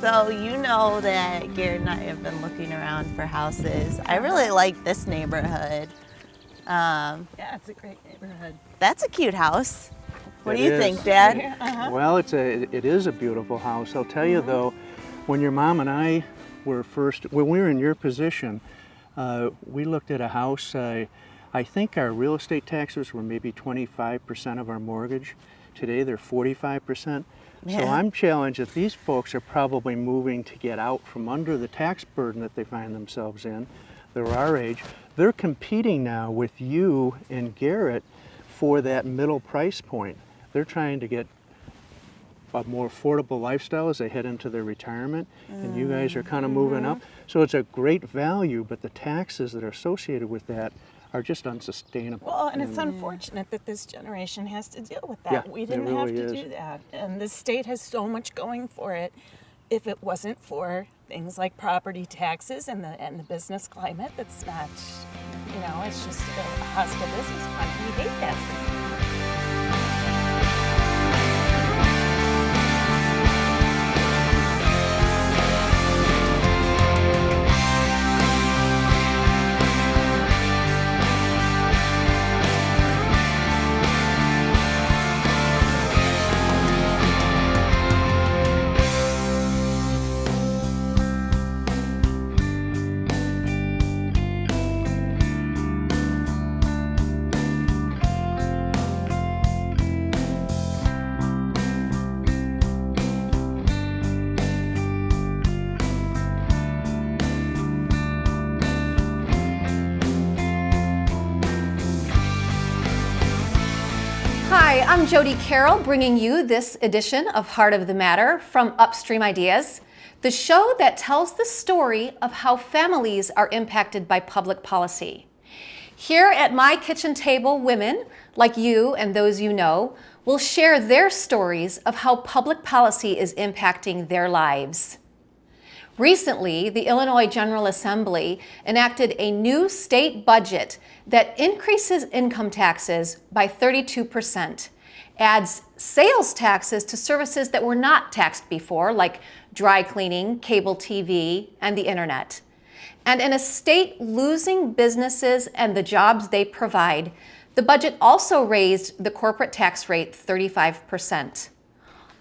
So you know that Garrett and I have been looking around for houses. I really like this neighborhood. Yeah, it's a great neighborhood. That's a cute house. What do It you is. think, Dad? Well, it is a beautiful house. I'll tell you though, when your mom and I were when we were in your position, we looked at a house. I think our real estate taxes were maybe 25% of our mortgage. Today they're 45%. So Yeah. I'm challenged that these folks are probably moving to get out from under the tax burden that they find themselves in. They're our age. They're competing now with you and Garrett for that middle price point. They're trying to get a more affordable lifestyle as they head into their retirement, and you guys are kind of moving up. So it's a great value, but the taxes that are associated with that are just unsustainable. Well, and it's unfortunate that this generation has to deal with that. Yeah, We it didn't have really to is. do that. And the state has so much going for it. If it wasn't for things like property taxes and the business climate, that's not, it's just a hostile business climate. We hate that. Hi, I'm Jody Carroll, bringing you this edition of Heart of the Matter from Upstream Ideas, the show that tells the story of how families are impacted by public policy. Here at my kitchen table, women, like you and those you know, will share their stories of how public policy is impacting their lives. Recently, the Illinois General Assembly enacted a new state budget that increases income taxes by 32%, adds sales taxes to services that were not taxed before, like dry cleaning, cable TV, and the internet. And in a state losing businesses and the jobs they provide, the budget also raised the corporate tax rate 35%.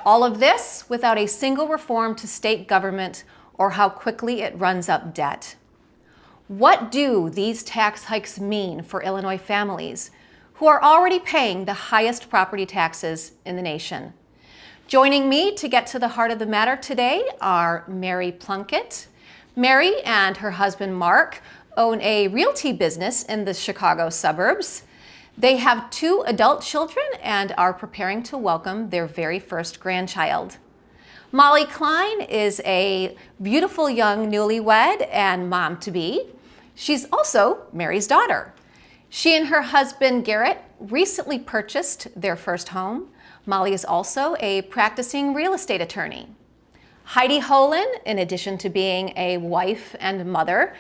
All of this without a single reform to state government or how quickly it runs up debt. What do these tax hikes mean for Illinois families who are already paying the highest property taxes in the nation? Joining me to get to the heart of the matter today are Mary Plunkett. Mary and her husband Mark own a realty business in the Chicago suburbs. They have 2 adult children and are preparing to welcome their very first grandchild. Molly Klein is a beautiful young newlywed and mom-to-be. She's also Mary's daughter. She and her husband Garrett recently purchased their first home. Molly is also a practicing real estate attorney. Heidi Holen, in addition to being a wife and mother,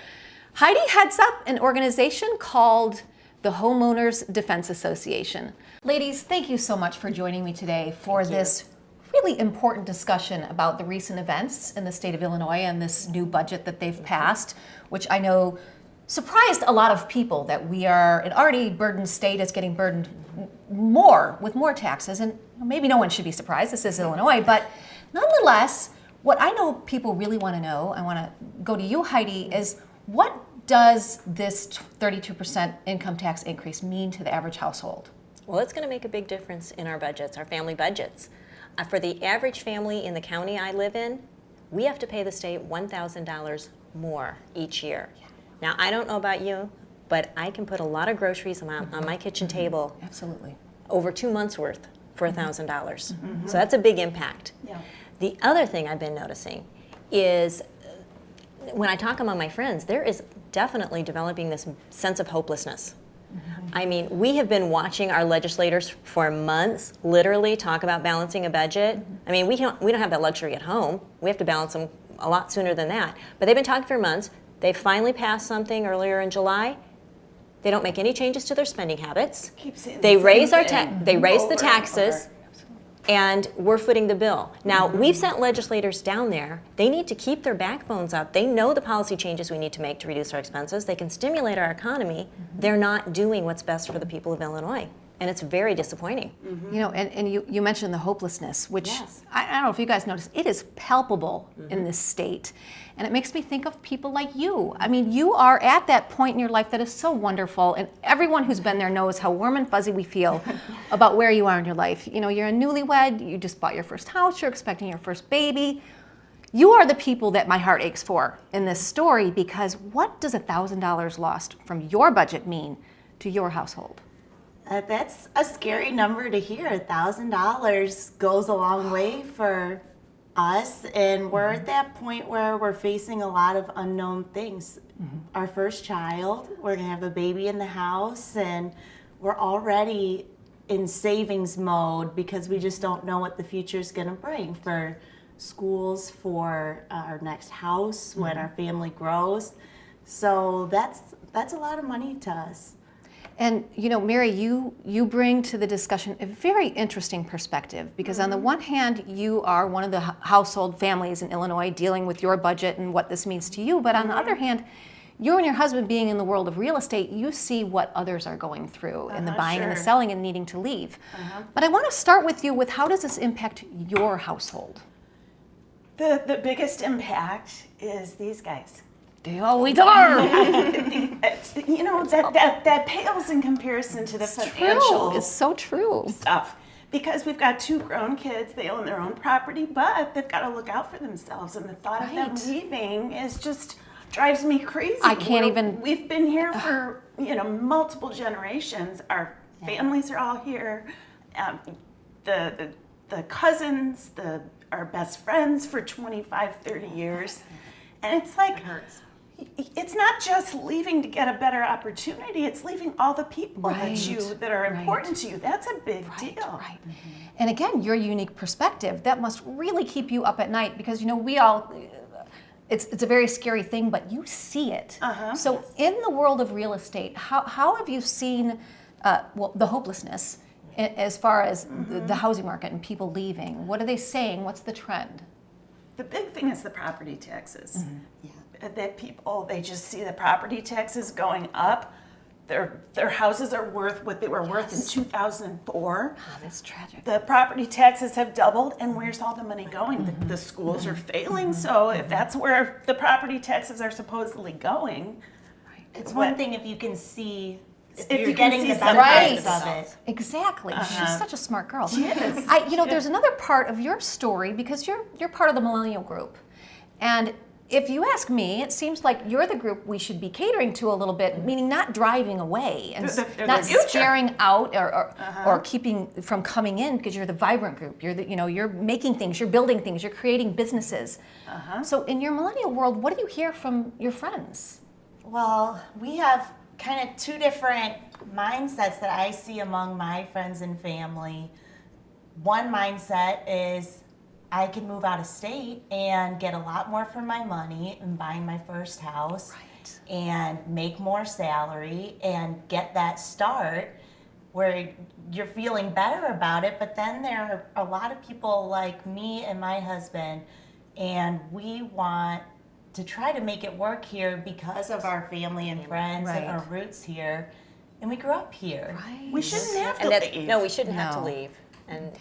Heidi heads up an organization called the Homeowners Defense Association. Ladies, thank you so much for joining me today for this really important discussion about the recent events in the state of Illinois and this new budget that they've passed, which I know surprised a lot of people that we are an already burdened state is getting burdened more with more taxes. And maybe no one should be surprised, this is Illinois, but nonetheless, what I know people really want to know, I want to go to you, Heidi, is what does this 32% income tax increase mean to the average household? Well, it's going to make a big difference in our budgets, our family budgets. For the average family in the county I live in, we have to pay the state $1,000 more each year. Now, I don't know about you, but I can put a lot of groceries on my kitchen table. Absolutely. Over 2 months' worth for $1,000. So that's a big impact. Yeah. The other thing I've been noticing is when I talk among my friends, there is definitely developing this sense of hopelessness. I mean, we have been watching our legislators for months literally talk about balancing a budget. I mean, we don't have that luxury at home. We have to balance them a lot sooner than that. But they've been talking for months. They finally passed something earlier in July. They don't make any changes to their spending habits. Keep saying They the raise same our thing they raise over the and taxes. over. and we're footing the bill. Now, we've sent legislators down there. They need to keep their backbones up. They know the policy changes we need to make to reduce our expenses. They can stimulate our economy. They're not doing what's best for the people of Illinois. And it's very disappointing. You know, and you mentioned the hopelessness, which Yes. I don't know if you guys noticed, it is palpable in this state. And it makes me think of people like you. I mean, you are at that point in your life that is so wonderful, and everyone who's been there knows how warm and fuzzy we feel about where you are in your life. You know, you're a newlywed, you just bought your first house, you're expecting your first baby. You are the people that my heart aches for in this story, because what does $1,000 lost from your budget mean to your household? That's a scary number to hear. $1,000 goes a long way for us, and we're at that point where we're facing a lot of unknown things. Our first child, we're gonna have a baby in the house, and we're already in savings mode because we just don't know what the future is gonna bring for schools, for our next house when our family grows. So that's a lot of money to us. And you know, Mary, you bring to the discussion a very interesting perspective, because on the one hand, you are one of the household families in Illinois dealing with your budget and what this means to you. But on the other hand, you and your husband being in the world of real estate, you see what others are going through in the buying and the sure. selling and needing to leave. But I want to start with you with, how does this impact your household? The biggest impact is these guys. They always are. You know, that pales in comparison to the financial It's so true. stuff. Because we've got 2 grown kids, they own their own property, but they've got to look out for themselves. And the thought of them Right. leaving is just drives me crazy. I can't even- We've been here for, you know, multiple generations. Our families are all here. The cousins, our best friends for 25, 30 years. And it's like, it's not just leaving to get a better opportunity, it's leaving all the people Right, that are right. important to you. That's a big deal. Right. And again, your unique perspective, that must really keep you up at night, because, you know, we all, it's a very scary thing, but you see it. So in the world of real estate, how have you seen the hopelessness as far as the housing market and people leaving? What are they saying? What's the trend? The big thing is the property taxes. That people, they just see the property taxes going up. Their houses are worth what they were worth in 2004. Oh, that's tragic. The property taxes have doubled, and where's all the money going? The schools are failing, so if that's where the property taxes are supposedly going, It's one thing if you can see, If if you you're can getting see the some benefits benefits. of it. Exactly. She's such a smart girl. She is. There's another part of your story, because you're part of the millennial group. And if you ask me, it seems like you're the group we should be catering to a little bit, meaning not driving away and They're not the future. scaring out or keeping from coming in, because you're the vibrant group. You're making things, you're building things, you're creating businesses. So in your millennial world, what do you hear from your friends? Well, we have kind of 2 different mindsets that I see among my friends and family. One mindset is, I can move out of state and get a lot more for my money and buying my first house and make more salary and get that start where you're feeling better about it. But then there are a lot of people like me and my husband, and we want to try to make it work here because of our family and friends Right. and our roots here. And we grew up here. Right. we shouldn't have to And that's, leave. no, we shouldn't have to No. leave. And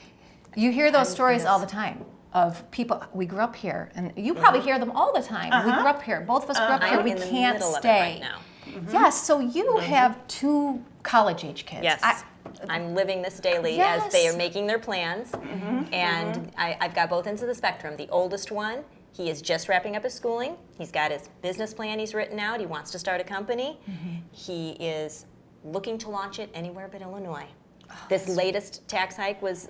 You hear those stories all the time of people, we grew up here, and you probably hear them all the time. We grew up here. Both of us grew up here. I'm We in the can't middle of it stay. right now. Yes, so you have 2 college-age kids. Yes. I'm living this daily as they Yes. are making their plans. And I've got both ends of the spectrum. The oldest one, he is just wrapping up his schooling. He's got his business plan he's written out. He wants to start a company. He is looking to launch it anywhere but Illinois. This latest tax hike was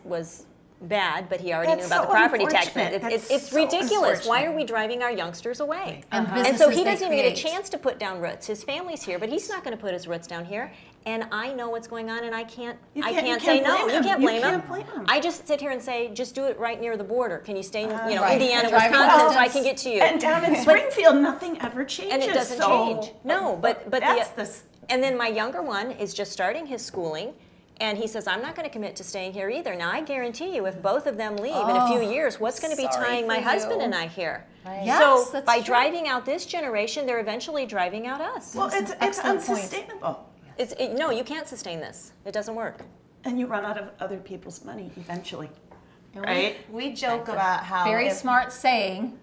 bad, but he already That's knew about so the property tax. unfortunate. It's That's so ridiculous. Why are unfortunate. we driving our youngsters away? And And so businesses he they doesn't even get a create. chance to put down roots. His family's here, but he's not going to put his roots down here. And I know what's going on, and I can't You say can't no. blame You him. can't You blame him. can't blame him. I just sit here and say, just do it right near the border. Can you stay in Right. Indiana, Driving Wisconsin, so I distance. can get to you? And down in Springfield, nothing ever changes. And it doesn't so- change. No, but that's and then my younger one is just starting his schooling, And he says, I'm not going to commit to staying here either. Now, I guarantee you, if both of them leave in a few years, what's going to be sorry tying my for husband you. and I here? Right. Yes, So that's by true. driving out this generation, they're eventually driving out us. Well, it's excellent point. unsustainable. No, you can't sustain this. It doesn't work. And you run out of other people's money eventually. And Right. We joke about how Very if, smart saying.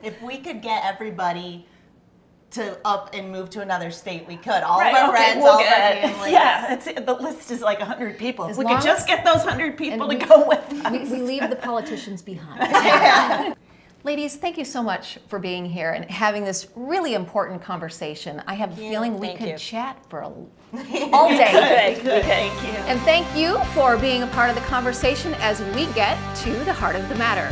if we could get everybody to up and move to another state, we could. All Right, of our okay, friends, we'll all of our get it. family. Yeah, the list is like 100 people. If As we long could just as- get those 100 people to we- go with us. We leave the politicians behind. Ladies, thank you so much for being here and having this really important conversation. I have a feeling we Thank could you. chat for all day. Good, thank you. And thank you for being a part of the conversation as we get to the heart of the matter.